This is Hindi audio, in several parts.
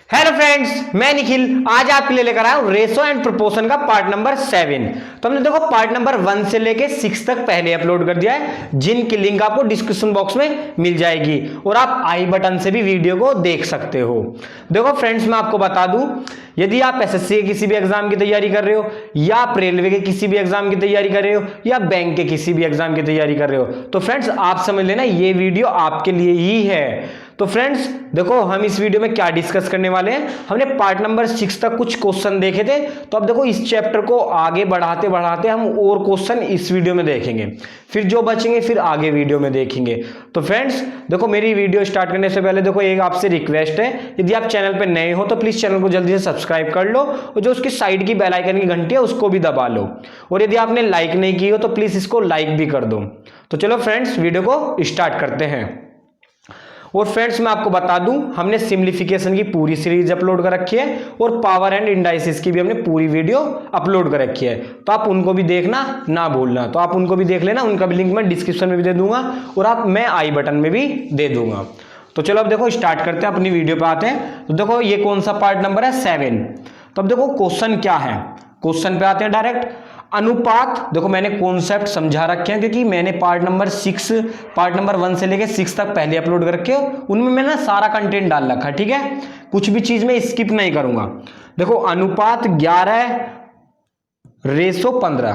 हेलो फ्रेंड्स, मैं निखिल आज आपके लिए लेकर आया हूं रेशो एंड प्रोपोर्शन का पार्ट नंबर 7। तो हमने देखो पार्ट नंबर 1 से लेके 6 तक पहले अपलोड कर दिया है, जिनकी लिंक आपको डिस्क्रिप्शन बॉक्स में मिल जाएगी और आप आई बटन से भी वीडियो को देख सकते हो। देखो फ्रेंड्स, मैं आपको बता दूं, यदि आप एसएससी के किसी भी एग्जाम की तैयारी कर रहे हो या आप रेलवे के किसी भी एग्जाम की तैयारी कर रहे हो या बैंक के किसी भी एग्जाम की तैयारी कर रहे हो, तो फ्रेंड्स आप समझ लेना ये वीडियो आपके लिए ही है। तो फ्रेंड्स देखो, हम इस वीडियो में क्या डिस्कस करने वाले हैं। हमने पार्ट नंबर 6 तक कुछ क्वेश्चन देखे थे, तो अब देखो इस चैप्टर को आगे बढ़ाते बढ़ाते हम और क्वेश्चन इस वीडियो में देखेंगे, फिर जो बचेंगे फिर आगे वीडियो में देखेंगे। तो फ्रेंड्स देखो, मेरी वीडियो स्टार्ट करने से पहले देखो एक आपसे रिक्वेस्ट है, यदि आप चैनल पर नए हो तो प्लीज चैनल को जल्दी से सब्सक्राइब कर लो और जो उसकी साइड की बेल आइकन की घंटी है उसको भी दबा लो, और यदि आपने लाइक नहीं की हो तो प्लीज इसको लाइक भी कर दो। तो चलो फ्रेंड्स वीडियो को स्टार्ट करते हैं। और फ्रेंड्स मैं आपको बता दूं, हमने सिंप्लीफिकेशन की पूरी सीरीज अपलोड कर रखी है और पावर एंड इंडाइसिस की भी हमने पूरी वीडियो अपलोड कर रखी है, तो आप उनको भी देखना ना भूलना। तो आप उनको भी देख लेना, उनका भी लिंक मैं डिस्क्रिप्शन में भी दे दूंगा और मैं आई बटन में भी दे दूंगा। तो चलो अब देखो स्टार्ट करते हैं, अपनी वीडियो पे आते हैं। तो देखो ये कौन सा पार्ट नंबर है, 7। तो अब देखो क्वेश्चन क्या है, क्वेश्चन पे आते हैं डायरेक्ट। अनुपात, देखो मैंने कॉन्सेप्ट समझा रखे हैं क्योंकि मैंने पार्ट नंबर 1 से लेके 6 तक पहले अपलोड कर रखे हो, उनमें मैंने सारा कंटेंट डाल रखा है, ठीक है। कुछ भी चीज में स्किप नहीं करूंगा। देखो अनुपात 11:15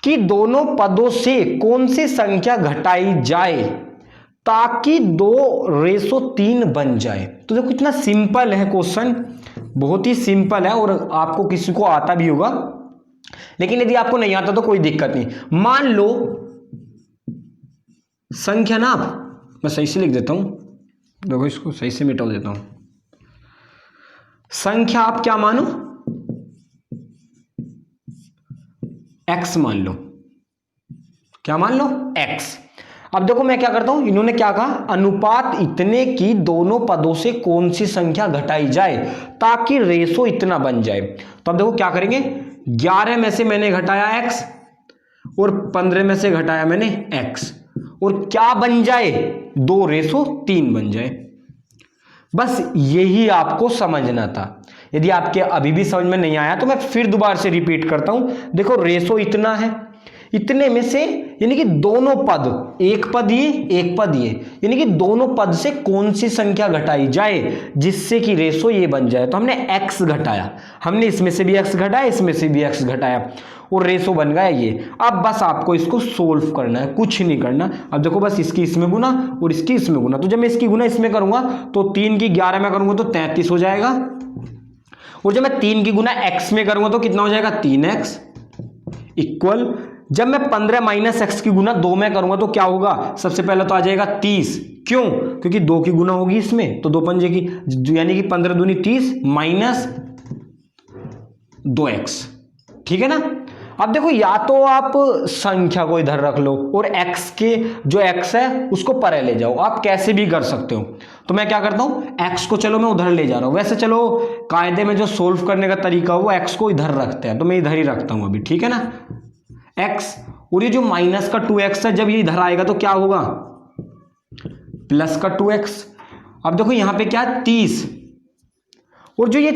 कि दोनों पदों से कौन सी संख्या घटाई जाए ताकि 2:3 बन जाए। तो देखो कितना सिंपल है क्वेश्चन, बहुत ही सिंपल है और आपको किसी को आता भी होगा, लेकिन यदि आपको नहीं आता तो कोई दिक्कत नहीं। मान लो संख्या ना, मैं सही से लिख देता हूं, देखो इसको सही से मिटा देता हूं। संख्या आप क्या मानो, x मान लो, क्या मान लो, x। अब देखो मैं क्या करता हूं, इन्होंने क्या कहा, अनुपात इतने की दोनों पदों से कौन सी संख्या घटाई जाए ताकि रेशो इतना बन जाए। तो अब देखो क्या करेंगे, 11 में से मैंने घटाया x और 15 में से घटाया मैंने x, और क्या बन जाए, 2:3 बन जाए। बस यही आपको समझना था। यदि आपके अभी भी समझ में नहीं आया तो मैं फिर दोबारा से रिपीट करता हूं। देखो रेशो इतना है, इतने में से यानी कि दोनों पद, एक पद ये एक पद ये, यानी कि दोनों पद से कौन सी संख्या घटाई जाए जिससे कि रेशो ये बन जाए। तो हमने x घटाया, हमने इसमें से भी x घटाया, इसमें से भी x घटाया और रेशो बन गया ये। अब बस आपको इसको सोल्व करना है, कुछ नहीं करना। अब देखो बस इसकी इसमें गुना और इसकी इसमें गुना, तो जब मैं इसकी गुना इसमें करूंगा तो 3 की 11 में करूंगा तो 33 हो जाएगा, और जब मैं 3 की गुना x में करूंगा तो कितना हो जाएगा, 3x इक्वल, जब मैं 15 माइनस x की गुना 2 में करूंगा तो क्या होगा, सबसे पहले तो आ जाएगा 30। क्यों, क्योंकि 2 की गुना होगी इसमें, तो 2 पंजे की यानी कि 15 दूनी 30 माइनस 2x, ठीक है ना। अब देखो या तो आप संख्या को इधर रख लो और x के जो x है उसको परे ले जाओ, आप कैसे भी कर सकते हो। तो मैं क्या करता हूं, x को चलो मैं उधर ले जा रहा हूं, वैसे चलो कायदे में जो सोल्व करने का तरीका हो वो x को इधर रखते हैं, तो मैं इधर ही रखता हूं अभी, ठीक है ना, x। और ये जो माइनस का 2x है जब ये इधर आएगा तो क्या होगा, प्लस का 2x। अब देखो यहां पे क्या है, 30, और जो ये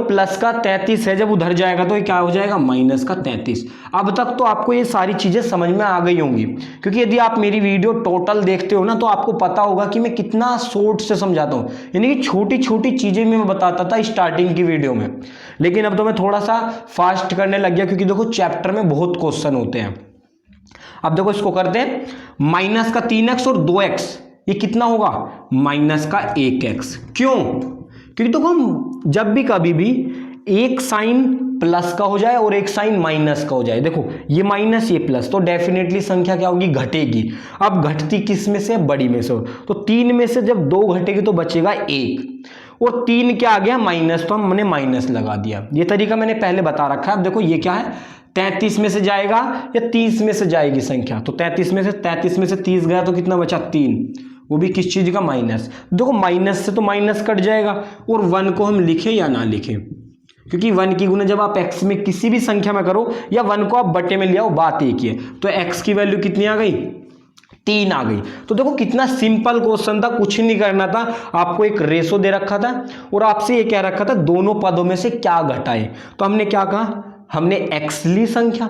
प्लस का 33 है जब उधर जाएगा तो ये क्या हो जाएगा, माइनस का 33। अब तक तो आपको ये सारी चीजें समझ में आ गई होंगी, क्योंकि यदि आप मेरी वीडियो टोटल देखते हो ना तो आपको पता होगा कि मैं कितना शॉर्ट से समझाता हूँ, यानी कि छोटी छोटी चीजें मैं बताता था स्टार्टिंग की वीडियो में, लेकिन अब तो मैं थोड़ा सा फास्ट करने लग गया क्योंकि देखो चैप्टर में बहुत क्वेश्चन होते हैं। अब देखो इसको करते हैं, माइनस का 3x और 2x, ये कितना होगा, माइनस का 1x। क्यों, क्योंकि देखो हम जब भी कभी भी एक साइन प्लस का हो जाए और एक साइन माइनस का हो जाए, देखो ये माइनस ये प्लस, तो डेफिनेटली संख्या क्या होगी, घटेगी। अब घटती किस में से, बड़ी में से, तो 3 में से जब 2 घटेगी तो बचेगा 1, और 3 क्या आ गया, माइनस, तो हमने माइनस लगा दिया। ये तरीका मैंने पहले बता रखा है। अब देखो ये क्या है, 33 में से जाएगा या 30 में से जाएगी संख्या, तो 33 में से 30 गया तो कितना बचा, 3, वो भी किस चीज का, माइनस। देखो माइनस से तो माइनस कट जाएगा, और 1 को हम लिखे या ना लिखे, क्योंकि 1 की गुना जब आप x में किसी भी संख्या में करो या 1 को आप बटे में ले आओ, बात एक ही है। तो x की वैल्यू कितनी आ गई, 3 आ गई। तो देखो कितना सिंपल क्वेश्चन था, कुछ नहीं करना था, आपको एक रेशो दे रखा था और आपसे ये कह रखा था दोनों पदों में से क्या घटाएं। तो हमने क्या कहा, हमने x ली संख्या,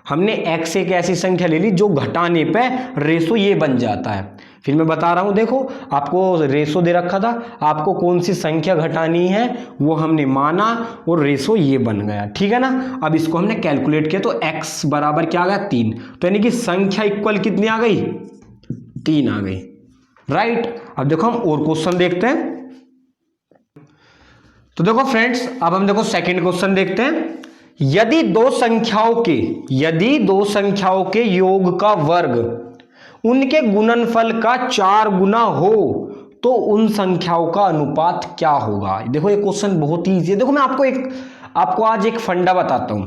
हमने x एक ऐसी संख्या ले ली जो घटाने पे रेशो ये बन जाता है। फिर मैं बता रहा हूं, देखो आपको रेशो दे रखा था, आपको कौन सी संख्या घटानी है वो हमने माना और रेशो ये बन गया, ठीक है ना। अब इसको हमने कैलकुलेट किया तो x बराबर क्या आ गया 3, तो यानी कि संख्या इक्वल कितनी आ गई 3 आ गई, राइट। अब देखो हम और क्वेश्चन देखते हैं। तो देखो फ्रेंड्स, अब हम देखो सेकंड क्वेश्चन देखते हैं। यदि दो संख्याओं के योग का वर्ग उनके गुणनफल का 4 गुना हो तो उन संख्याओं का अनुपात क्या होगा। देखो ये क्वेश्चन बहुत ही इजी है। देखो मैं आपको आज एक फंडा बताता हूं।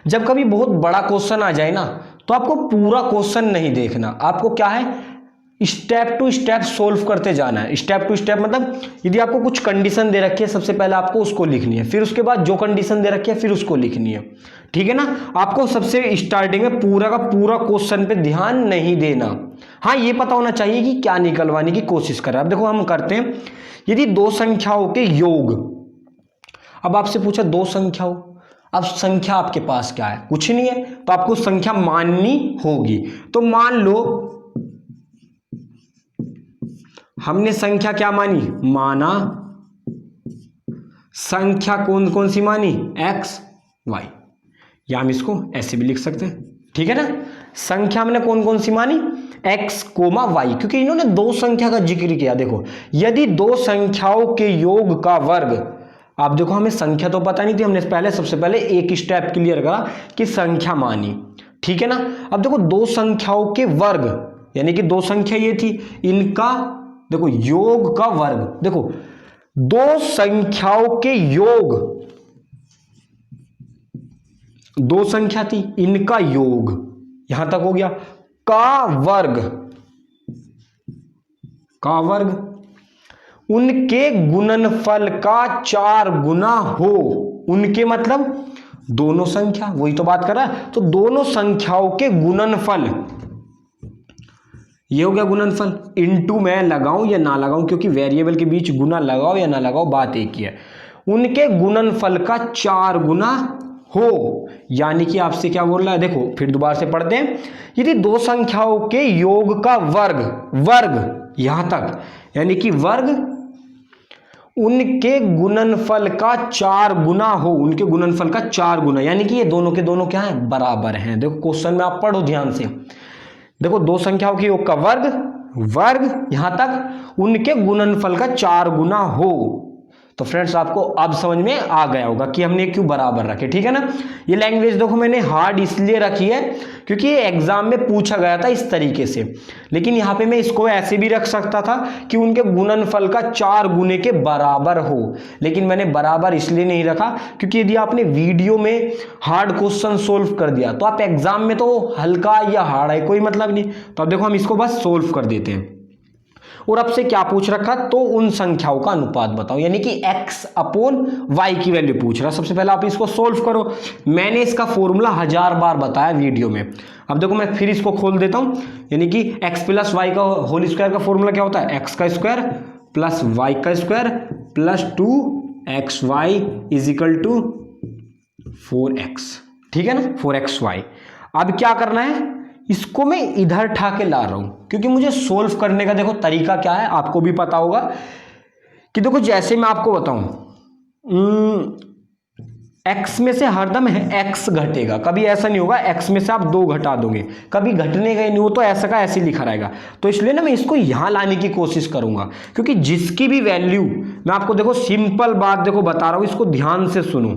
जब कभी बहुत बड़ा क्वेश्चन आ जाए ना तो आपको पूरा क्वेश्चन नहीं देखना, आपको क्या है स्टेप टू स्टेप सोल्व करते जाना है। स्टेप टू स्टेप मतलब यदि आपको कुछ कंडीशन दे रखी है, सबसे पहले आपको उसको लिखनी है, फिर उसके बाद जो कंडीशन दे रखी है फिर उसको लिखनी है, ठीक है ना। आपको सबसे स्टार्टिंग में पूरा का पूरा क्वेश्चन पे ध्यान नहीं देना। हाँ, ये पता होना चाहिए कि क्या निकलवाने की कोशिश कर रहा है। अब देखो हम करते हैं, यदि दो संख्याओं के योग, अब आपसे पूछा दो संख्याओं, अब संख्या आपके पास क्या है, कुछ नहीं है, तो आपको संख्या माननी होगी। तो मान लो हमने संख्या क्या माना संख्या कौन कौन सी मानी x y, या हम इसको ऐसे भी लिख सकते हैं, ठीक है ना। संख्या हमने कौन कौन सी मानी x, y, क्योंकि इन्होंने दो संख्या का जिक्र किया। देखो यदि दो संख्याओं के योग का वर्ग, आप देखो हमें संख्या तो पता नहीं थी, हमने सबसे पहले एक स्टेप क्लियर करा कि संख्या मानी, ठीक है ना। अब देखो दो संख्याओं के वर्ग, यानी कि दो संख्या ये थी, इनका देखो योग का वर्ग, देखो दो संख्याओं के योग, दो संख्या थी इनका योग, यहां तक हो गया, का वर्ग उनके गुणनफल का 4 गुना हो। उनके मतलब दोनों संख्या, वही तो बात कर रहा है। तो दोनों संख्याओं के गुणनफल, ये हो गया गुणनफल, इनटू मैं लगाऊं या ना लगाऊं, क्योंकि वेरिएबल के बीच गुना लगाओ या ना लगाओ बात एक ही है। उनके गुणनफल का 4 गुना हो, यानी कि आपसे क्या बोल रहा है, देखो फिर दोबारा से पढ़ते हैं। यदि दो संख्याओं के योग का वर्ग यहां तक, यानी कि वर्ग उनके गुणनफल का 4 गुना हो, उनके गुणनफल का 4 गुना, यानी कि ये दोनों के दोनों क्या है बराबर हैं। देखो क्वेश्चन में आप पढ़ो ध्यान से, देखो दो संख्याओं के योग का वर्ग यहां तक उनके गुणनफल का 4 गुना हो। तो फ्रेंड्स आपको अब समझ में आ गया होगा कि हमने क्यों बराबर रखे, ठीक है ना। ये लैंग्वेज देखो मैंने हार्ड इसलिए रखी है क्योंकि ये एग्जाम में पूछा गया था इस तरीके से, लेकिन यहाँ पे मैं इसको ऐसे भी रख सकता था कि उनके गुणनफल का 4 गुने के बराबर हो, लेकिन मैंने बराबर इसलिए नहीं रखा क्योंकि यदि आपने वीडियो में हार्ड क्वेश्चन सोल्व कर दिया तो आप एग्जाम में तो हल्का या हार्ड है कोई मतलब नहीं। तो अब देखो हम इसको बस सोल्व कर देते हैं। और अब से क्या पूछ रखा, तो उन संख्याओं का अनुपात बताओ, यानी कि x अपॉन y की वैल्यू पूछ रहा। सबसे पहले आप इसको सोल्व करो, मैंने इसका फॉर्मूला 1000 बार बताया वीडियो में। अब देखो मैं फिर इसको खोल देता हूं, यानी कि x प्लस वाई का होल स्क्वायर का फॉर्मूला क्या होता है, x का स्क्वायर प्लस y का square plus 2xy is equal to 4x, ठीक है ना, 4xy। अब क्या करना है, इसको मैं इधर ठा के ला रहा हूं क्योंकि मुझे सोल्व करने का देखो तरीका क्या है आपको भी पता होगा कि देखो जैसे मैं आपको बताऊं x में से हरदम है x घटेगा, कभी ऐसा नहीं होगा x में से आप 2 घटा दोगे, कभी घटने का ही नहीं हो तो ऐसा का ऐसे लिखा रहेगा। तो इसलिए ना मैं इसको यहां लाने की कोशिश करूंगा क्योंकि जिसकी भी वैल्यू मैं आपको देखो सिंपल बात देखो बता रहा हूं, इसको ध्यान से सुनो,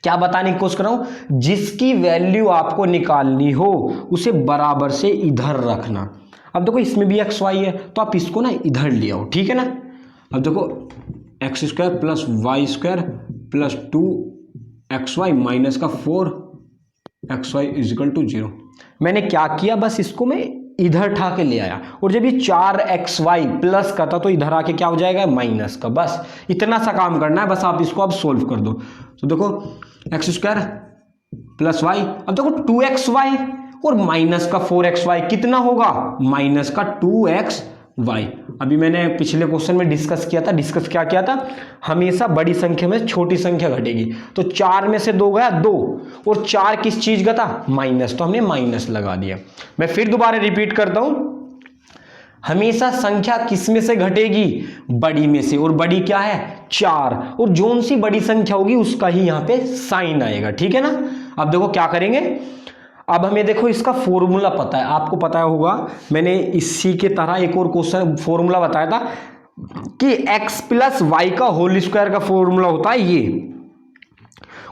क्या बताने की कोशिश कर रहा हूं, जिसकी वैल्यू आपको निकालनी हो उसे बराबर से इधर रखना। अब देखो इसमें भी एक्स वाई है तो आप इसको ना इधर ले आओ, ठीक है ना। अब देखो x square plus y square plus 2xy minus का 4xy इजिकल टू 0। मैंने क्या किया, बस इसको मैं इधर ठा के ले आया, और जब ये 4xy प्लस का था तो इधर आके क्या हो जाएगा माइनस का। बस इतना सा काम करना है, बस आप इसको अब सोल्व कर दो। तो देखो एक्स स्क्वायर प्लस वाई, अब देखो 2xy और माइनस का 4xy कितना होगा, माइनस का 2xy। अभी मैंने पिछले क्वेश्चन में डिस्कस क्या किया था, हमेशा बड़ी संख्या में छोटी संख्या घटेगी। तो 4 में से 2 गया 2, और 4 किस चीज का था, माइनस, तो हमने माइनस लगा दिया। मैं फिर दोबारा रिपीट करता हूं, हमेशा संख्या किस में से घटेगी, बड़ी में से, और बड़ी क्या है 4, और जोन सी बड़ी संख्या होगी उसका ही यहां पे साइन आएगा, ठीक है ना। अब देखो क्या करेंगे, अब हमें देखो इसका फॉर्मूला पता है, आपको पता होगा, मैंने इसी के तरह एक और क्वेश्चन फॉर्मूला बताया था कि x प्लस वाई का होल स्क्वायर का फॉर्मूला होता है ये,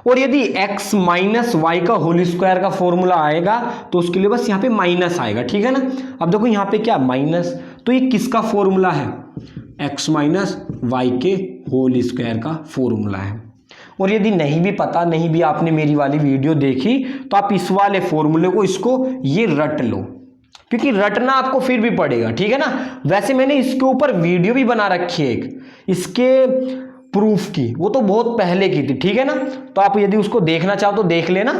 और यदि x माइनस वाई का होल स्क्वायर का फॉर्मूला आएगा तो उसके लिए बस यहाँ पे माइनस आएगा, ठीक है ना। अब देखो यहाँ पे क्या माइनस, तो ये किसका फॉर्मूला है, x माइनस वाई के होल स्क्वायर का फॉर्मूला है। और यदि नहीं भी पता, नहीं भी आपने मेरी वाली वीडियो देखी, तो आप इस वाले फॉर्मूले को इसको ये रट लो, क्योंकि रटना आपको फिर भी पड़ेगा, ठीक है ना। वैसे मैंने इसके ऊपर वीडियो भी बना रखी है एक, इसके प्रूफ की, वो तो बहुत पहले की थी, ठीक है ना। तो आप यदि उसको देखना चाहो तो देख लेना।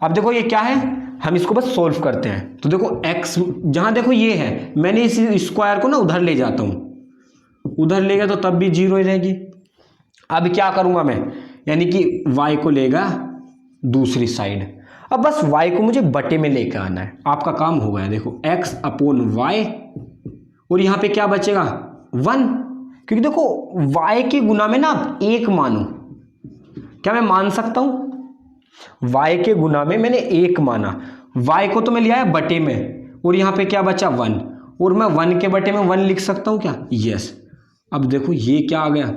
अब देखो ये क्या है, हम इसको बस सोल्व करते हैं। तो देखो x जहां देखो ये है, मैंने इस स्क्वायर को ना उधर ले जाता हूं, उधर ले गया तो तब भी 0 ही रहेगी। अब क्या करूंगा मैं, यानी कि y को लेगा दूसरी साइड। अब बस y को मुझे बटे में लेकर आना है, आपका काम हो गया। देखो x अपॉन y, और यहां पे क्या बचेगा 1, क्योंकि देखो y के गुना में ना आप 1 मानो, क्या मैं मान सकता हूं, y के गुना में मैंने 1 माना, y को तो मैं लिया है बटे में, और यहां पे क्या बचा 1, और मैं 1 के बटे में 1 लिख सकता हूं क्या, यस। अब देखो ये क्या आ गया,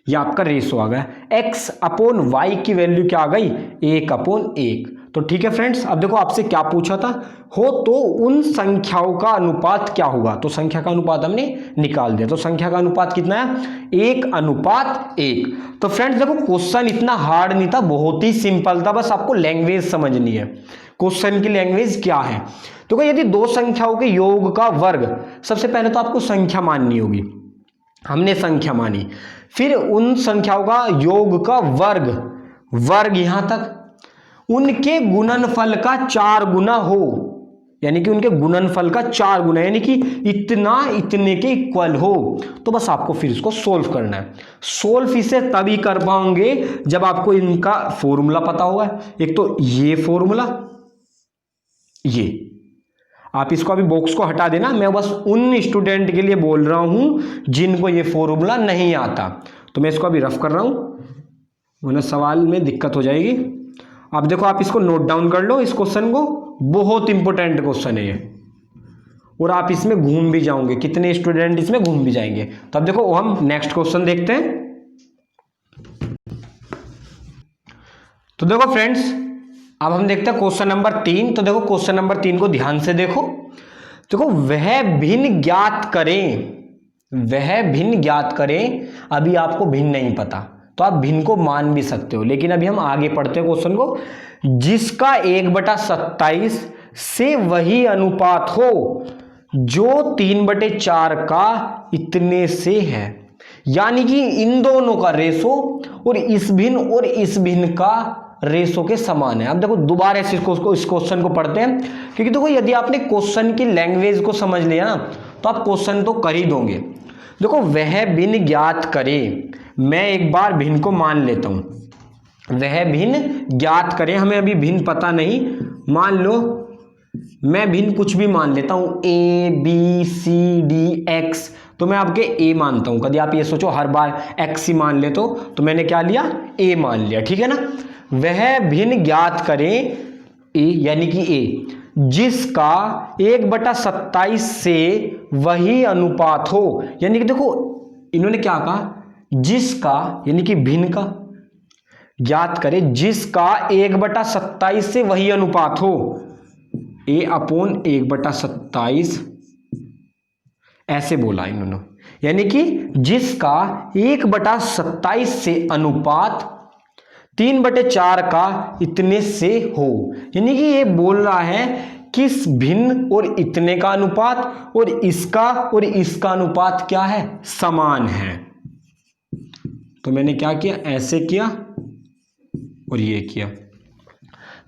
ये आपका रेशो आ गया, x अपॉन वाई की वैल्यू क्या आ गई 1 अपॉन 1। तो ठीक है फ्रेंड्स, अब देखो आपसे क्या पूछा था, हो तो उन संख्याओं का अनुपात क्या होगा, तो संख्या का अनुपात हमने निकाल दिया। तो संख्या का अनुपात कितना है, 1:1। तो फ्रेंड्स देखो क्वेश्चन इतना हार्ड नहीं था, बहुत ही सिंपल था, बस आपको लैंग्वेज समझनी है, क्वेश्चन की लैंग्वेज क्या है। तो यदि दो संख्याओं के योग का वर्ग, सबसे पहले तो आपको संख्या माननी होगी, हमने संख्या मानी, फिर उन संख्याओं का योग का वर्ग यहां तक, उनके गुणनफल का 4 गुना हो, यानी कि उनके गुणनफल का 4 गुना, यानी कि इतना इतने के इक्वल हो, तो बस आपको फिर इसको सोल्व करना है। सोल्व इसे तभी कर पाओगे जब आपको इनका फॉर्मूला पता होगा। एक तो ये फॉर्मूला, ये आप इसको अभी बॉक्स को हटा देना, मैं बस उन स्टूडेंट के लिए बोल रहा हूं जिनको ये फॉर्मूला नहीं आता। तो मैं इसको अभी रफ कर रहा हूं, वरना सवाल में दिक्कत हो जाएगी। अब देखो आप इसको नोट डाउन कर लो, इस क्वेश्चन को, बहुत इंपॉर्टेंट क्वेश्चन है ये, और आप इसमें घूम भी जाओगे, कितने स्टूडेंट इसमें घूम भी जाएंगे। तो अब देखो हम नेक्स्ट क्वेश्चन देखते हैं। तो देखो फ्रेंड्स, अब हम देखते हैं क्वेश्चन नंबर 3। तो देखो क्वेश्चन नंबर 3 को ध्यान से देखो। देखो वह भिन्न ज्ञात करें, अभी आपको भिन्न नहीं पता तो आप भिन्न को मान भी सकते हो, लेकिन अभी हम आगे पढ़ते हैं क्वेश्चन को। जिसका 1/27 से वही अनुपात हो जो 3/4 का इतने से है, यानी कि इन दोनों का रेशो और इस भिन्न का रेशो के समान है। अब देखो दोबारा इस क्वेश्चन को पढ़ते हैं, क्योंकि देखो यदि आपने क्वेश्चन की लैंग्वेज को समझ लिया ना तो आप क्वेश्चन तो कर ही दोगे। देखो वह भिन्न ज्ञात करे, मैं एक बार भिन्न को मान लेता हूं, वह भिन्न ज्ञात करे, हमें अभी भिन्न पता नहीं, मान लो मैं भिन्न कुछ भी मान लेता हूं, a b c d x, तो मैं आपके a मानता हूं। कभी आप ये सोचो हर बार x ही मान ले, तो मैंने क्या लिया, a मान लिया, ठीक है ना। वह भिन्न ज्ञात करें a, यानी कि a, जिसका 1/27 से वही अनुपात हो, यानी कि देखो इन्होंने क्या कहा, जिसका यानी कि भिन्न का ज्ञात करे, जिसका 1/27 से वही अनुपात हो, a अपॉन 1/27 ऐसे बोला इन्होंने, यानी कि जिसका 1/27 से अनुपात 3/4 का इतने से हो, यानी कि ये बोल रहा है किस भिन्न और इतने का अनुपात और इसका अनुपात क्या है, समान है। तो मैंने क्या किया, ऐसे किया और ये किया।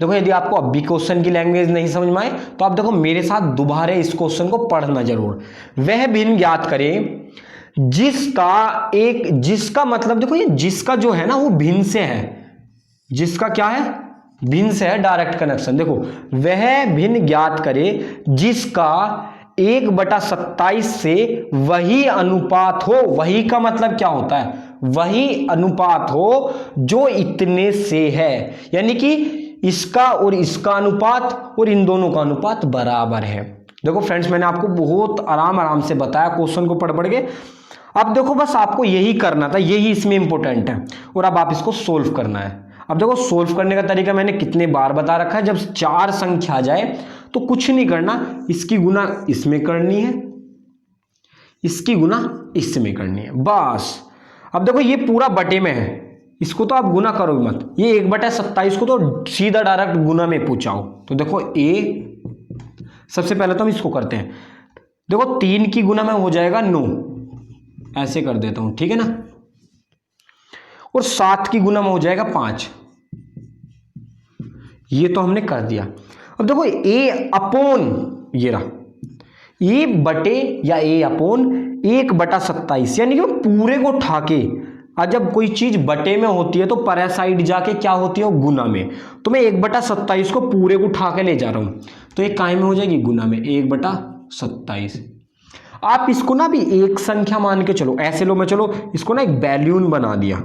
देखो यदि आपको अब भी क्वेश्चन की लैंग्वेज नहीं समझ में आए तो आप देखो मेरे साथ दोबारा इस क्वेश्चन को पढ़ना जरूर। वह भिन्न ज्ञात करें जिसका मतलब देखो ये जिसका जो है ना वो भिन्न से है, जिसका क्या है, भिन्न से है, डायरेक्ट कनेक्शन। देखो वह भिन्न ज्ञात करे जिसका 1/27 से वही अनुपात हो। वही का मतलब क्या होता है, वही अनुपात हो जो इतने से है, यानी कि इसका और इसका अनुपात और इन दोनों का अनुपात बराबर है। देखो फ्रेंड्स मैंने आपको बहुत आराम से बताया क्वेश्चन को पढ़ के। अब देखो बस आपको यही करना था, यही इसमें इंपॉर्टेंट है, और अब आप इसको सोल्व करना है। अब देखो सोल्व करने का तरीका मैंने कितने बार बता रखा है। जब 4 संख्या आ जाए तो कुछ नहीं करना, इसकी गुना इसमें करनी है, इसकी गुना इसमें करनी है, बस। अब देखो ये पूरा बटे में है, इसको तो आप गुना करो मत, ये 1/27 को तो सीधा डायरेक्ट गुना में पूछाओ। तो देखो सबसे पहले तो हम इसको करते हैं। देखो 3 की गुना में हो जाएगा 9, ऐसे कर देता हूं, ठीक है ना, और 7 की गुना में हो जाएगा 5, ये तो हमने कर दिया। अब देखो a अपॉन ये रहा, a बटे या a अपॉन 1/27, यानी कि पूरे को उठा के, और जब कोई चीज बटे में होती है तो पर साइड जाके क्या होती है, गुना में। तो मैं 1/27 को पूरे को उठा के ले जा रहा हूं, तो ये काय में हो जाएगी, गुना में, 1/27। आप इसको ना भी एक संख्या मान के चलो, ऐसे लो, मैं चलो इसको ना एक बैल्यून बना दिया,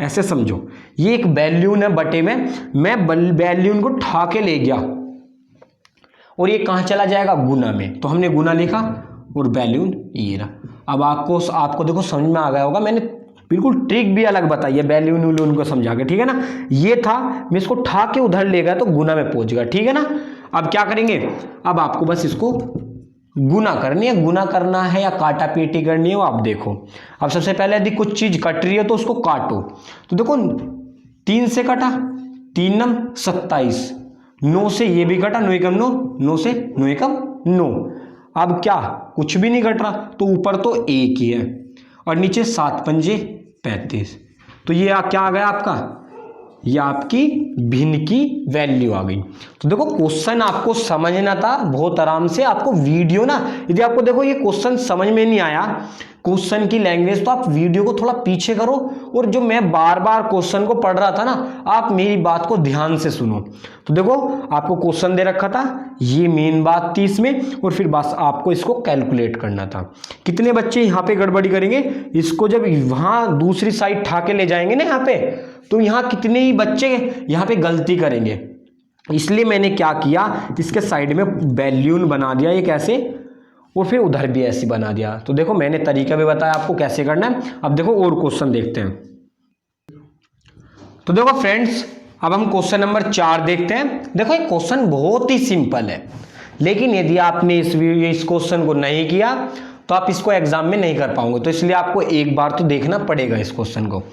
ऐसे समझो ये एक बैल्यून है बटे में, मैं बैल्यून को उठा के ले गया और ये कहां चला जाएगा, गुना में। तो हमने गुना लिखा और बैल्यून ये रहा। अब आपको देखो समझ में आ गया होगा, मैंने बिल्कुल ट्रिक भी अलग बताई है बैल्यून उलून को समझा के, ठीक है ना। ये था, मैं इसको उठा के उधर ले गया तो गुना में पहुंच गया, ठीक है ना। अब क्या करेंगे, अब आपको बस इसको गुना करनी है, गुना करना है या काटा पीटी करनी है वो आप देखो। अब सबसे पहले यदि कुछ चीज कट रही है तो उसको काटो। तो देखो 3 से कटा, 3 नम 27, 9 से ये भी कटा, 9 एकम 9, 9 से 9 एकम 9। अब क्या, कुछ भी नहीं कट रहा, तो ऊपर तो 1 ही है और नीचे 7 पंजे 35। तो ये क्या आ गया आपका, ये आपकी भिन्न की वैल्यू आ गई। तो देखो क्वेश्चन आपको समझना था बहुत आराम से। आपको वीडियो ना, यदि आपको देखो ये क्वेश्चन समझ में नहीं आया क्वेश्चन की लैंग्वेज, तो आप वीडियो को थोड़ा पीछे करो और जो मैं बार बार क्वेश्चन को पढ़ रहा था ना, आप मेरी बात को ध्यान से सुनो। तो देखो आपको क्वेश्चन दे रखा था, ये मेन बात थी इसमें, और फिर बस आपको इसको कैलकुलेट करना था। कितने बच्चे यहाँ पे गड़बड़ी करेंगे, इसको जब वहां दूसरी साइड ठाके ले जाएंगे ना यहाँ पे, तो यहाँ कितने ही बच्चे यहाँ पे गलती करेंगे। इसलिए मैंने क्या किया, इसके साइड में बैल्यून बना दिया एक ऐसे, और फिर उधर भी ऐसे बना दिया। तो देखो मैंने तरीका भी बताया आपको कैसे करना है। अब देखो और क्वेश्चन देखते हैं। तो देखो फ्रेंड्स अब हम क्वेश्चन नंबर 4 देखते हैं। देखो ये क्वेश्चन बहुत ही सिंपल है, लेकिन यदि आपने इस क्वेश्चन को नहीं किया तो आप इसको एग्जाम में नहीं कर पाओगे। तो इसलिए आपको एक बार तो देखना पड़ेगा इस क्वेश्चन को।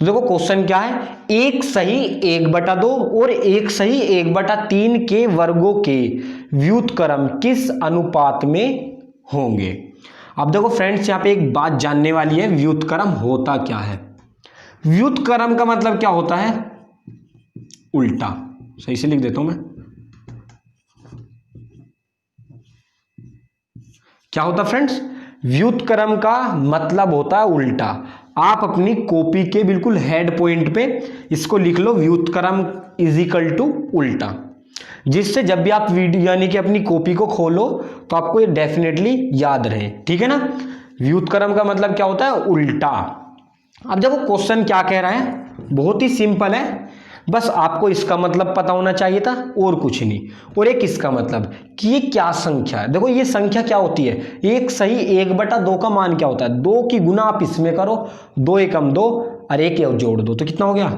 तो देखो क्वेश्चन क्या है, 1 सही 1/2 और 1 सही 1/3 के वर्गों के व्युत्क्रम किस अनुपात में होंगे। अब देखो फ्रेंड्स यहाँ पे एक बात जानने वाली है, व्युत्क्रम होता क्या है। व्युत्क्रम का मतलब क्या होता है, उल्टा। सही से लिख देता हूं मैं, क्या होता फ्रेंड्स, व्युत्क्रम का मतलब होता है उल्टा। आप अपनी कॉपी के बिल्कुल हेड पॉइंट पे इसको लिख लो, व्युत्क्रम = उल्टा, जिससे जब भी आप वीडियो यानी कि अपनी कॉपी को खोलो तो आपको ये डेफिनेटली याद रहे, ठीक है ना। व्युत्क्रम का मतलब क्या होता है, उल्टा। अब देखो क्वेश्चन क्या कह रहा है, बहुत ही सिंपल है, बस आपको इसका मतलब पता होना चाहिए था और कुछ नहीं। और एक इसका मतलब कि ये क्या संख्या है। देखो ये संख्या क्या होती है, 1 सही 1/2 का मान क्या होता है, 2 की गुना आप इसमें करो, 2 एकम 2 और 1 जोड़ दो तो कितना हो गया।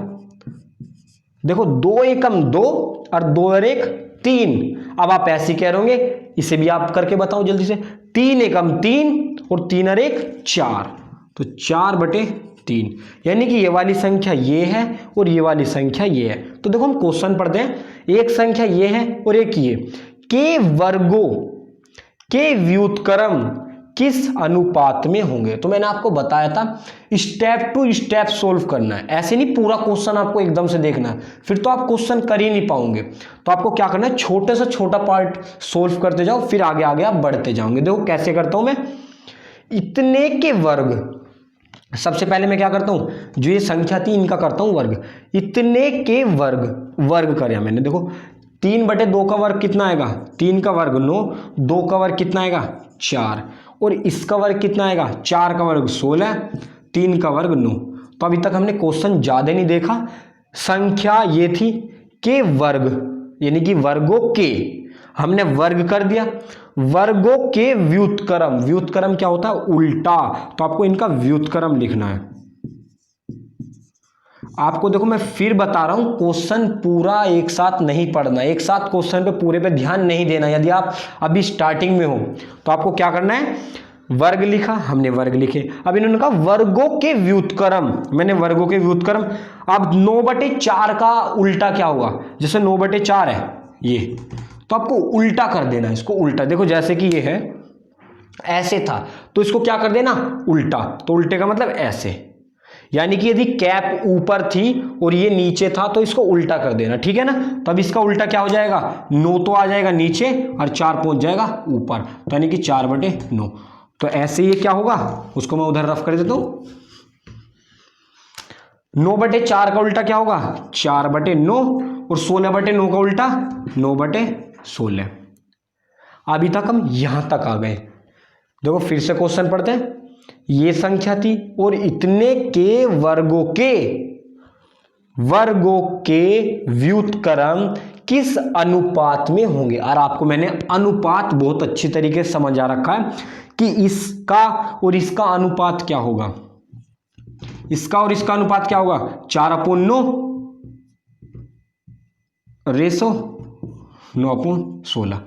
देखो 2 एकम 2 और 2 और 1 3। अब आप ऐसे कह रहे होंगे, इसे भी आप करके बताओ जल्दी से, 3 एकम 3 और 3 और 1 4, तो 4/3, यानी कि ये वाली संख्या ये है और ये वाली संख्या ये है। तो देखो हम क्वेश्चन पढ़ते हैं, एक संख्या ये है और एक ये, के वर्गों के व्युत्क्रम किस अनुपात में होंगे। तो मैंने आपको बताया था स्टेप टू स्टेप सोल्व करना है, ऐसे नहीं पूरा क्वेश्चन आपको एकदम से देखना है, फिर तो आप क्वेश्चन कर ही नहीं पाओगे। तो आपको क्या करना है, छोटे से छोटा पार्ट सोल्व करते जाओ, फिर आगे आगे आप बढ़ते जाओगे। देखो कैसे करता हूं मैं, इतने के वर्ग, सबसे पहले मैं क्या करता हूं, जो ये संख्या थी इनका करता हूं वर्ग। इतने के वर्ग, वर्ग कर मैंने, देखो 3/2 का वर्ग कितना आएगा, 3 का वर्ग 9, 2 का वर्ग कितना आएगा 4, और इसका वर्ग कितना आएगा 4 का वर्ग 16, 3 का वर्ग 9। तो अभी तक हमने क्वेश्चन ज्यादा नहीं देखा, संख्या ये थी के वर्ग, यानी कि वर्गों के, हमने वर्ग कर दिया। वर्गों के व्युत्क्रम, व्युत्क्रम क्या होता है उल्टा, तो आपको इनका व्युत्क्रम लिखना है। आपको देखो मैं फिर बता रहा हूं, क्वेश्चन पूरा एक साथ नहीं पढ़ना, एक साथ क्वेश्चन पे पूरे पे ध्यान नहीं देना। यदि आप अभी स्टार्टिंग में हो तो आपको क्या करना है, वर्ग लिखा, हमने वर्ग लिखे, अब इन्होंने कहा वर्गों के व्युत्क्रम, मैंने वर्गों के व्युत्क्रम। अब 9/4 का उल्टा क्या होगा, जैसे 9/4 है ये, तो आपको उल्टा कर देना है, इसको उल्टा, देखो जैसे कि ये है ऐसे था, तो इसको क्या कर देना उल्टा, तो उल्टे का मतलब ऐसे, यानी कि यदि कैप ऊपर थी और ये नीचे था तो इसको उल्टा कर देना, ठीक है ना। तब इसका उल्टा क्या हो जाएगा, 9 तो आ जाएगा नीचे और 4 पहुंच जाएगा ऊपर, तो यानी कि 4/9। तो ऐसे ये क्या होगा, उसको मैं उधर रफ कर देता हूं। 9/4 का उल्टा क्या होगा 4/9, और 16/9 का उल्टा 9/16। अभी तक हम यहां तक आ गए। देखो फिर से क्वेश्चन पढ़ते हैं, ये संख्या थी और इतने के वर्गों के व्युत्क्रम किस अनुपात में होंगे। और आपको मैंने अनुपात बहुत अच्छी तरीके से समझा रखा है कि इसका और इसका अनुपात क्या होगा, इसका और इसका अनुपात क्या होगा 4/9 रेशो 9/16।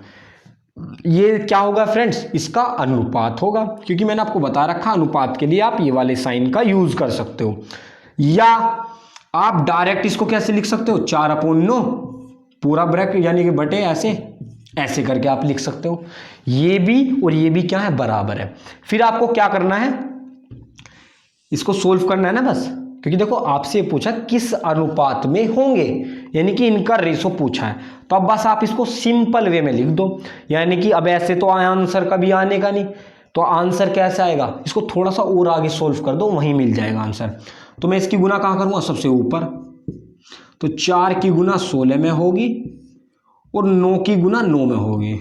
ये क्या होगा फ्रेंड्स, इसका अनुपात होगा, क्योंकि मैंने आपको बता रखा अनुपात के लिए आप ये वाले साइन का यूज कर सकते हो, या आप डायरेक्ट इसको कैसे लिख सकते हो 4/9 पूरा ब्रैकेट यानी कि बटे ऐसे करके आप लिख सकते हो। ये भी और ये भी क्या है बराबर है। फिर आपको क्या करना है, इसको सोल्व करना है ना बस, क्योंकि देखो आपसे पूछा किस अनुपात में होंगे, यानी कि इनका रेशो पूछा है, तो अब बस आप इसको सिंपल वे में लिख दो, यानी कि अब ऐसे तो आंसर कभी आने का नहीं, तो आंसर कैसे आएगा, इसको थोड़ा सा और आगे सोल्व कर दो, वहीं मिल जाएगा आंसर। तो मैं इसकी गुना कहाँ करूँगा, सबसे ऊपर, तो 4 की गुना 16 में होगी और 9 की गुना 9 में होगी,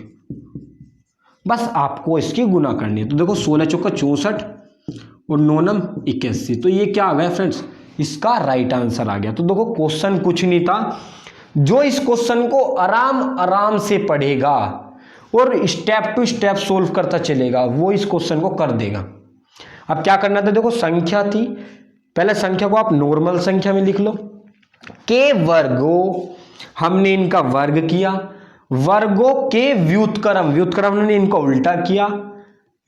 बस आपको इसकी गुना करनी है। तो देखो 16 चौका 64 और 9 नम 81, तो ये क्या आ गया फ्रेंड्स, इसका राइट आंसर आ गया। तो देखो क्वेश्चन कुछ नहीं था, जो इस क्वेश्चन को आराम से पढ़ेगा और स्टेप टू स्टेप सोल्व करता चलेगा वो इस क्वेश्चन को कर देगा। अब क्या करना था, देखो संख्या थी, पहले संख्या को आप नॉर्मल संख्या में लिख लो, के वर्गों, हमने इनका वर्ग किया, वर्गों के व्युत्क्रम हमने इनको उल्टा किया,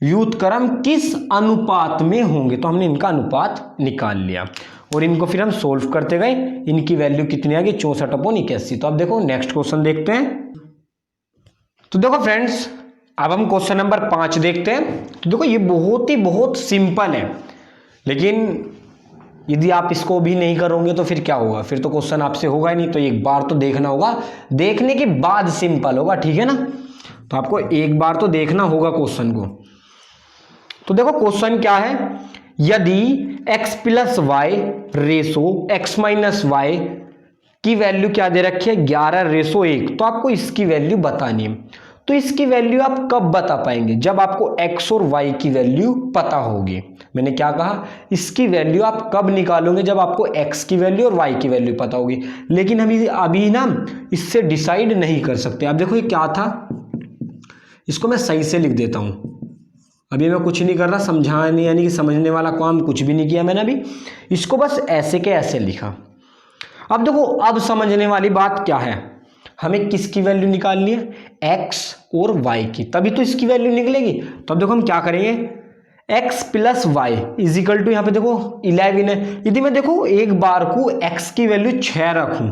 व्युत्क्रम किस अनुपात में होंगे, तो हमने इनका अनुपात निकाल लिया और इनको फिर हम सोल्व करते गए, इनकी वैल्यू कितनी आ गई 64/81। तो अब देखो नेक्स्ट क्वेश्चन देखते हैं। तो देखो फ्रेंड्स अब हम क्वेश्चन नंबर 5 देखते हैं। तो देखो ये बहुत सिंपल है, लेकिन यदि आप इसको भी नहीं करोगे तो फिर क्या होगा, फिर तो क्वेश्चन आपसे होगा ही नहीं। तो एक बार तो देखना होगा, देखने के बाद सिंपल होगा, ठीक है ना। तो आपको एक बार तो देखना होगा क्वेश्चन को। तो देखो क्वेश्चन क्या है, यदि x + y ratio x - y की वैल्यू क्या दे रखी है 11/1, तो आपको इसकी वैल्यू बतानी है। तो इसकी वैल्यू आप कब बता पाएंगे, जब आपको x और y की वैल्यू पता होगी। मैंने क्या कहा, इसकी वैल्यू आप कब निकालोगे, जब आपको x की वैल्यू और y की वैल्यू पता होगी। लेकिन अभी ना इससे डिसाइड नहीं कर सकते। आप देखो ये क्या था, इसको मैं सही से लिख देता हूं। अभी मैं कुछ नहीं कर रहा, समझाने यानी कि समझने वाला काम कुछ भी नहीं किया मैंने, अभी इसको बस ऐसे के ऐसे लिखा। अब देखो अब समझने वाली बात क्या है, हमें किसकी वैल्यू निकालनी है, x और y की, तभी तो इसकी वैल्यू निकलेगी। तो अब देखो हम क्या करेंगे, x + y = यहाँ पे देखो 11 है। यदि मैं देखो एक बार को x की वैल्यू 6 रखूं,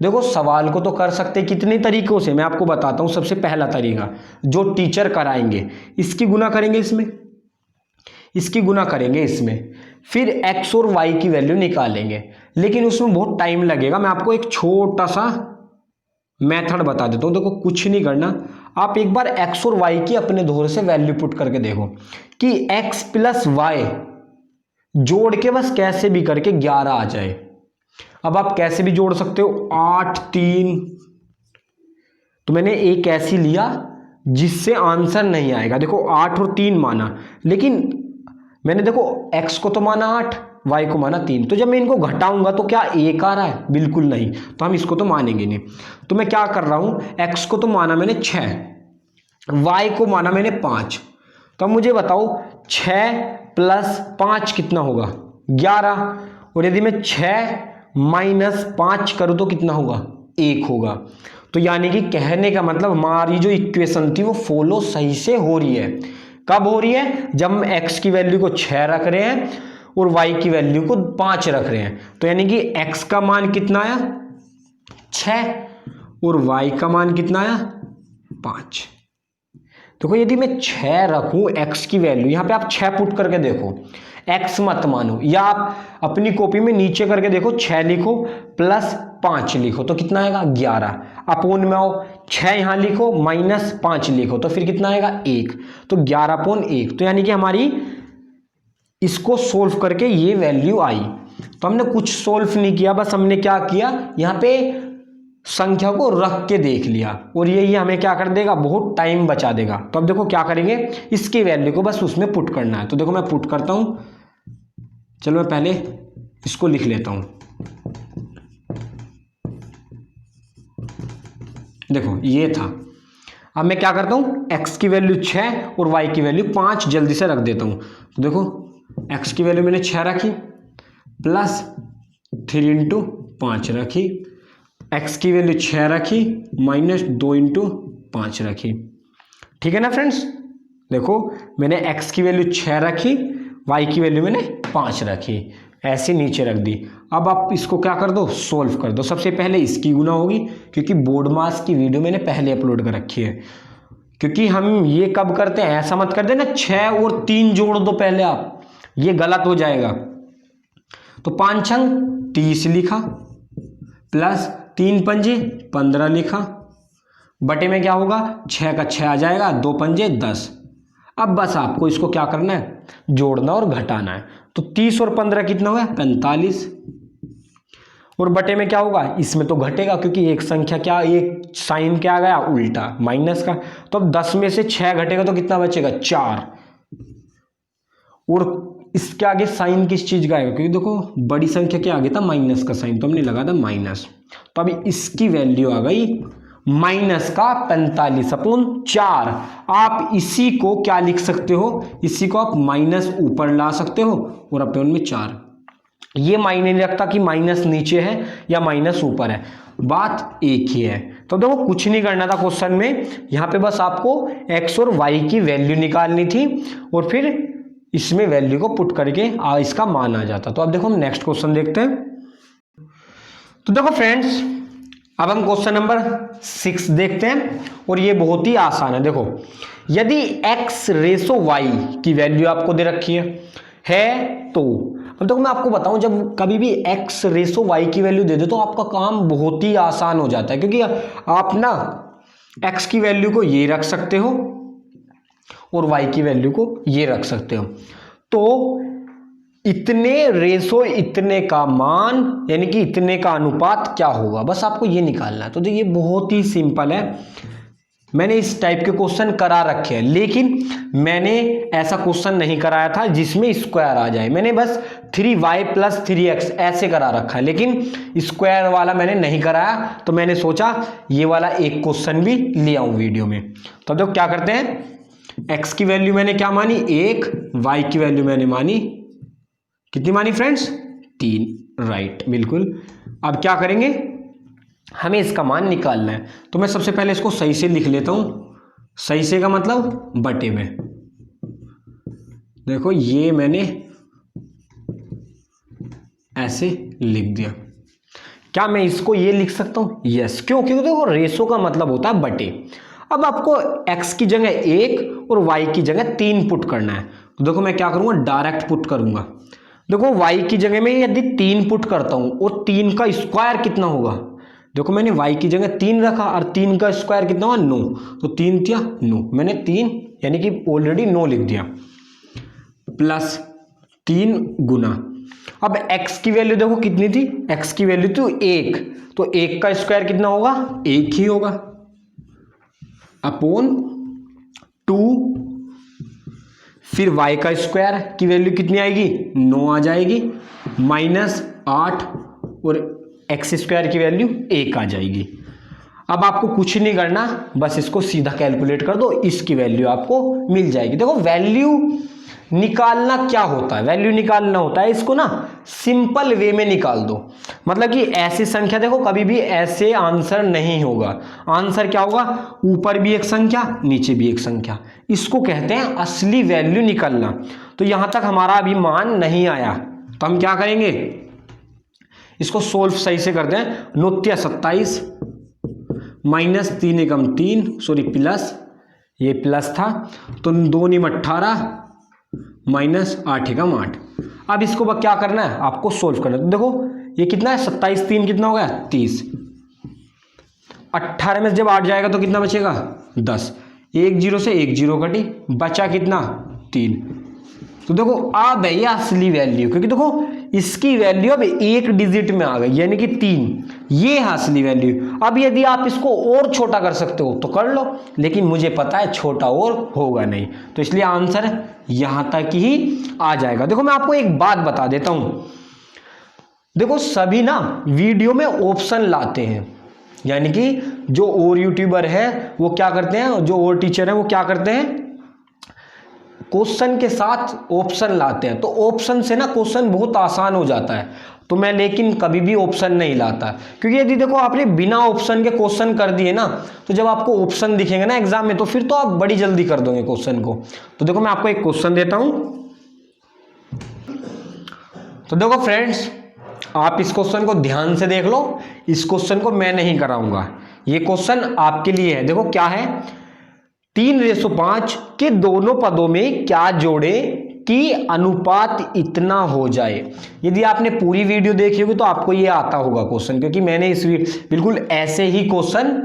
देखो सवाल को तो कर सकते कितने तरीकों से, मैं आपको बताता हूं। सबसे पहला तरीका जो टीचर कराएंगे, इसकी गुना करेंगे इसमें, इसकी गुना करेंगे इसमें, फिर x और y की वैल्यू निकालेंगे। लेकिन उसमें बहुत टाइम लगेगा। मैं आपको एक छोटा सा मेथड बता देता हूं। देखो कुछ नहीं करना, आप एक बार x और y की अपने धोर से वैल्यू पुट करके देखो कि x प्लस वाई जोड़ के बस कैसे भी करके 11 आ जाए। अब आप कैसे भी जोड़ सकते हो, 8 3, तो मैंने एक ऐसी लिया जिससे आंसर नहीं आएगा। देखो 8 और 3 माना, लेकिन मैंने देखो x को तो माना 8, y को माना 3, तो जब मैं इनको घटाऊंगा तो क्या 1 आ रहा है? बिल्कुल नहीं, तो हम इसको तो मानेंगे नहीं। तो मैं क्या कर रहा हूं, x को तो माना मैंने 6, y को माना मैंने 5। तो अब मुझे बताओ 6 प्लस 5 कितना होगा? 11। और यदि मैं 6 माइनस 5 करूं तो कितना होगा? 1 होगा। तो यानी कि कहने का मतलब हमारी जो इक्वेशन थी वो फॉलो सही से हो रही है। कब हो रही है? जब हम x की वैल्यू को 6 रख रहे हैं और y की वैल्यू को 5 रख रहे हैं। तो यानी कि x का मान कितना आया? 6, और y का मान कितना आया? 5। देखो यदि मैं 6 रखूं x की वैल्यू, यहां पे आप 6 पुट करके देखो, x मत मानो, या आप अपनी कॉपी में नीचे करके देखो 6 लिखो प्लस 5 लिखो तो कितना आएगा? 11। अपोन में आओ, 6 यहां लिखो माइनस 5 लिखो तो फिर कितना आएगा? 1। तो 11/1। तो यानी कि हमारी इसको सोल्व करके ये वैल्यू आई। तो हमने कुछ सोल्व नहीं किया, बस हमने क्या किया, यहाँ पे संख्या को रख के देख लिया, और ये हमें क्या कर देगा? बहुत टाइम बचा देगा। तो अब देखो क्या करेंगे, इसकी वैल्यू को बस उसमें पुट करना है। तो देखो मैं पुट करता हूं, चलो मैं पहले इसको लिख लेता हूं। देखो ये था। अब मैं क्या करता हूं, x की वैल्यू 6 और y की वैल्यू 5 जल्दी से रख देता हूं। तो देखो x की वैल्यू मैंने 6 रखी, प्लस 3 इंटू 5 रखी, x की वैल्यू 6 रखी, माइनस 2 इंटू 5 रखी। ठीक है ना फ्रेंड्स? देखो मैंने x की वैल्यू 6 रखी, y की वैल्यू मैंने 5 रखी, ऐसे नीचे रख दी। अब आप इसको क्या कर दो, सोल्व कर दो। सबसे पहले इसकी गुना होगी, क्योंकि बोर्ड मास की वीडियो मैंने पहले अपलोड कर रखी है। क्योंकि हम ये कब करते हैं, ऐसा मत कर देना 6 और 3 जोड़ दो पहले आप, ये गलत हो जाएगा। तो 5 छंग 30 लिखा, प्लस 3 पंजे 15 लिखा, बटे में क्या होगा, 6 का 6 आ जाएगा, 2 पंजे 10। अब बस आपको इसको क्या करना है, जोड़ना और घटाना है। तो 30 और 15 कितना हुआ, 45। और बटे में क्या होगा, इसमें तो घटेगा क्योंकि एक संख्या क्या, एक साइन क्या आ गया, उल्टा माइनस का। तो अब 10 में से 6 घटेगा तो कितना बचेगा, 4। और इसके आगे साइन किस चीज का आएगा, क्योंकि देखो बड़ी संख्या के आगे था माइनस का साइन, तो हमने लगा था माइनस। तो अभी इसकी वैल्यू आ गई माइनस का 45/4। आप इसी को क्या लिख सकते हो, इसी को आप माइनस ऊपर ला सकते हो और अपोन में 4। ये मायने नहीं रखता कि माइनस नीचे है या माइनस ऊपर है, बात एक ही है। तो देखो कुछ नहीं करना था क्वेश्चन में, यहाँ पे बस आपको x और y की वैल्यू निकालनी थी और फिर इसमें वैल्यू को पुट करके इसका मान आ जाता। तो अब देखो हम नेक्स्ट क्वेश्चन देखते हैं। तो देखो फ्रेंड्स, अब हम क्वेश्चन नंबर 6 देखते हैं, और ये बहुत ही आसान है। देखो यदि x रेशो y की वैल्यू आपको दे रखी है तो अब देखो मैं आपको बताऊं, जब कभी भी x रेशो y की वैल्यू दे दे तो आपका काम बहुत ही आसान हो जाता है, क्योंकि आप ना x की वैल्यू को ये रख सकते हो और y की वैल्यू को ये रख सकते हो। तो इतने रेशो इतने का मान, यानी कि इतने का अनुपात क्या होगा, बस आपको ये निकालना है। तो देखिए बहुत ही सिंपल है, मैंने इस टाइप के क्वेश्चन करा रखे हैं, लेकिन मैंने ऐसा क्वेश्चन नहीं कराया था जिसमें स्क्वायर आ जाए। मैंने बस 3y + 3x ऐसे करा रखा है, लेकिन स्क्वायर वाला मैंने नहीं कराया। तो मैंने सोचा ये वाला एक क्वेश्चन भी ले आऊं वीडियो में। तो अब देखो क्या करते हैं, x की वैल्यू मैंने क्या मानी, 1, y की वैल्यू मैंने मानी कितनी मानी फ्रेंड्स, 3, राइट, बिल्कुल। अब क्या करेंगे, हमें इसका मान निकालना है। तो मैं सबसे पहले इसको सही से लिख लेता हूं, सही से का मतलब बटे में। देखो ये मैंने ऐसे लिख दिया। क्या मैं इसको ये लिख सकता हूँ? यस। क्यों? क्योंकि देखो रेशो का मतलब होता है बटे। अब आपको x की जगह 1 और y की जगह 3 पुट करना है। तो देखो मैं क्या करूंगा, डायरेक्ट पुट करूंगा। देखो y की जगह में यदि 3 पुट करता हूं और 3 का स्क्वायर कितना होगा, देखो मैंने y की जगह 3 रखा और 3 का स्क्वायर कितना हुआ 9, तो 3 दिया 9, मैंने 3 यानी कि ऑलरेडी 9 लिख दिया, प्लस 3 गुना। अब x की वैल्यू देखो कितनी थी, x की वैल्यू थी 1, तो 1 का स्क्वायर कितना होगा, 1 ही होगा, अपॉन 2, फिर y का स्क्वायर की वैल्यू कितनी आएगी, 9 आ जाएगी, माइनस 8 और x स्क्वायर की वैल्यू 1 आ जाएगी। अब आपको कुछ नहीं करना, बस इसको सीधा कैलकुलेट कर दो, इसकी वैल्यू आपको मिल जाएगी। देखो वैल्यू निकालना क्या होता है, वैल्यू निकालना होता है इसको ना सिंपल वे में निकाल दो। मतलब कि ऐसी संख्या देखो कभी भी ऐसे आंसर नहीं होगा, आंसर क्या होगा, ऊपर भी एक संख्या नीचे भी एक संख्या, इसको कहते हैं असली वैल्यू निकालना। तो यहां तक हमारा अभी मान नहीं आया, तो हम क्या करेंगे, इसको सोल्व सही से करते हैं। 9 27 माइनस 3 एकम 3, सॉरी प्लस, ये प्लस था, तो 2 9 18 माइनस 8 एकम 8। अब इसको क्या करना है, आपको सोल्व करना है। तो देखो ये कितना है, 27 3 कितना हो गया 30, 18 में जब 8 जाएगा तो कितना बचेगा 10, 1 0 से 1 0 कटी, बचा कितना 3। तो देखो अब है ये असली वैल्यू, क्योंकि देखो इसकी वैल्यू अब एक डिजिट में आ गई यानी कि 3, ये है असली वैल्यू। अब यदि आप इसको और छोटा कर सकते हो तो कर लो, लेकिन मुझे पता है छोटा और होगा नहीं, तो इसलिए आंसर यहां तक ही आ जाएगा। देखो मैं आपको एक बात बता देता हूं, देखो सभी ना वीडियो में ऑप्शन लाते हैं, यानी कि जो और यूट्यूबर है वो क्या करते हैं, जो और टीचर है वो क्या करते हैं, क्वेश्चन के साथ ऑप्शन लाते हैं, तो ऑप्शन से ना क्वेश्चन बहुत आसान हो जाता है। तो मैं लेकिन कभी भी ऑप्शन नहीं लाता, क्योंकि यदि देखो आपने बिना ऑप्शन के क्वेश्चन कर दिए ना, तो जब आपको ऑप्शन दिखेंगे ना एग्जाम में, तो फिर तो आप बड़ी जल्दी कर दोगे क्वेश्चन को। तो देखो मैं आपको एक क्वेश्चन देता हूं, तो देखो फ्रेंड्स आप इस क्वेश्चन को ध्यान से देख लो, इस क्वेश्चन को मैं नहीं कराऊंगा, ये क्वेश्चन आपके लिए है। देखो क्या है, 3:5 के दोनों पदों में क्या जोड़े कि अनुपात इतना हो जाए। यदि आपने पूरी वीडियो देखी होगी तो आपको ये आता होगा क्वेश्चन, क्योंकि मैंने इस बिल्कुल ऐसे ही क्वेश्चन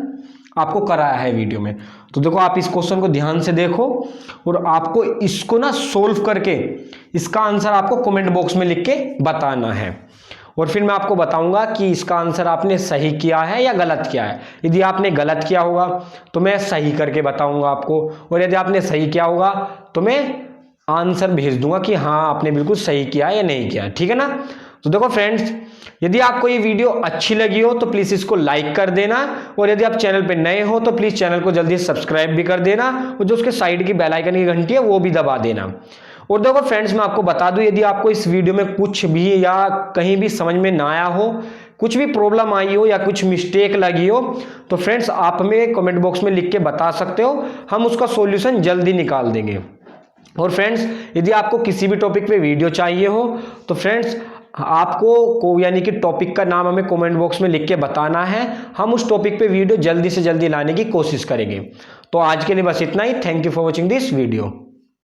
आपको कराया है वीडियो में। तो देखो आप इस क्वेश्चन को ध्यान से देखो और आपको इसको ना सोल्व करके इसका आंसर आपको कमेंट बॉक्स में लिख के बताना है, और फिर मैं आपको बताऊंगा कि इसका आंसर आपने सही किया है या गलत किया है। यदि आपने गलत किया होगा तो मैं सही करके बताऊंगा आपको, और यदि आपने सही किया होगा तो मैं आंसर भेज दूंगा कि हाँ आपने बिल्कुल सही किया या नहीं किया, ठीक है ना। तो देखो फ्रेंड्स, यदि आपको ये वीडियो अच्छी लगी हो तो प्लीज़ इसको लाइक कर देना, और यदि आप चैनल पर नए हो तो प्लीज़ चैनल को जल्दी सब्सक्राइब भी कर देना, और जो उसके साइड की बेल आइकन की घंटी है वो भी दबा देना। और देखो फ्रेंड्स मैं आपको बता दूं, यदि आपको इस वीडियो में कुछ भी या कहीं भी समझ में ना आया हो, कुछ भी प्रॉब्लम आई हो या कुछ मिस्टेक लगी हो, तो फ्रेंड्स आप हमें कमेंट बॉक्स में लिख के बता सकते हो, हम उसका सॉल्यूशन जल्दी निकाल देंगे। और फ्रेंड्स यदि आपको किसी भी टॉपिक पे वीडियो चाहिए हो तो फ्रेंड्स आपको यानी कि टॉपिक का नाम हमें कमेंट बॉक्स में लिख के बताना है, हम उस टॉपिक पे वीडियो जल्दी से जल्दी लाने की कोशिश करेंगे। तो आज के लिए बस इतना ही। Thank you for watching this video.